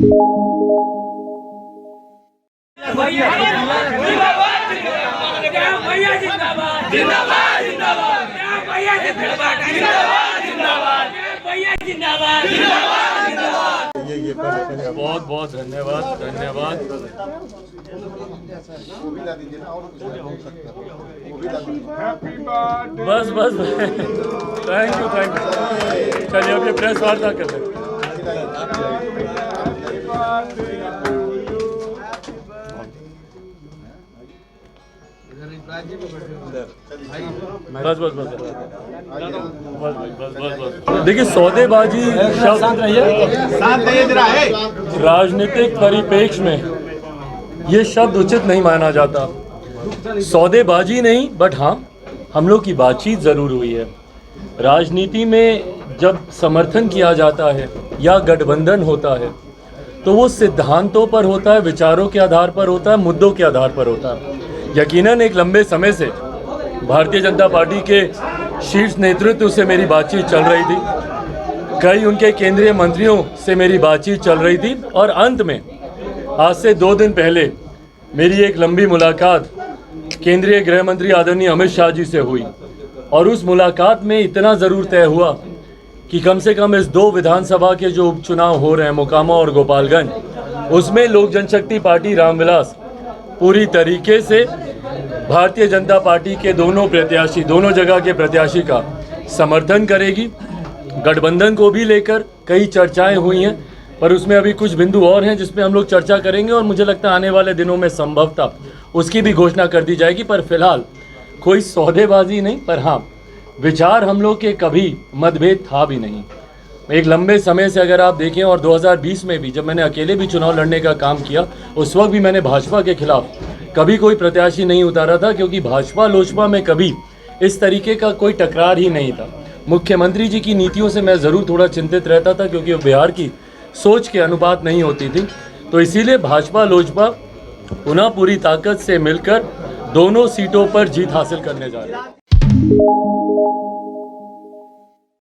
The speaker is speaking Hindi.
बहुत बहुत धन्यवाद धन्यवाद। बस बस थैंक यू थैंक यू। चलिए अब ये प्रेस वार्ता कर रहे हैं। बस बस बस बस। देखिए सौदेबाजी शब्द राजनीतिक परिप्रेक्ष्य में ये शब्द उचित नहीं माना जाता। सौदेबाजी नहीं, बट हाँ हम लोग की बातचीत ज़रूर हुई है। राजनीति में जब समर्थन किया जाता है या गठबंधन होता है तो वो सिद्धांतों पर होता है, विचारों के आधार पर होता है, मुद्दों के आधार पर होता है। यकीनन एक लंबे समय से भारतीय जनता पार्टी के शीर्ष नेतृत्व से मेरी बातचीत चल रही थी, कई उनके केंद्रीय मंत्रियों से मेरी बातचीत चल रही थी और अंत में आज से 2 दिन पहले मेरी एक लंबी मुलाकात केंद्रीय गृह मंत्री आदरणीय अमित शाह जी से हुई। और उस मुलाकात में इतना ज़रूर तय हुआ कि कम से कम इस 2 विधानसभा के जो उपचुनाव हो रहे हैं, मोकामा और गोपालगंज, उसमें लोक जनशक्ति पार्टी रामविलास पूरी तरीके से भारतीय जनता पार्टी के दोनों प्रत्याशी, दोनों जगह के प्रत्याशी का समर्थन करेगी। गठबंधन को भी लेकर कई चर्चाएं हुई हैं, पर उसमें अभी कुछ बिंदु और हैं जिसमें हम लोग चर्चा करेंगे और मुझे लगता है आने वाले दिनों में संभवतः उसकी भी घोषणा कर दी जाएगी। पर फिलहाल कोई सौदेबाजी नहीं, पर हाँ विचार हम लोग के कभी मतभेद था भी नहीं। एक लंबे समय से अगर आप देखें, और 2020 में भी जब मैंने अकेले भी चुनाव लड़ने का काम किया, उस वक्त भी मैंने भाजपा के खिलाफ कभी कोई प्रत्याशी नहीं उतारा था, क्योंकि भाजपा लोजपा में कभी इस तरीके का कोई टकरार ही नहीं था। मुख्यमंत्री जी की नीतियों से मैं ज़रूर थोड़ा चिंतित रहता था, क्योंकि वो बिहार की सोच के अनुपात नहीं होती थी। तो इसीलिए भाजपा लोजपा पुनः पूरी ताकत से मिलकर दोनों सीटों पर जीत हासिल करने जा रहे हैं।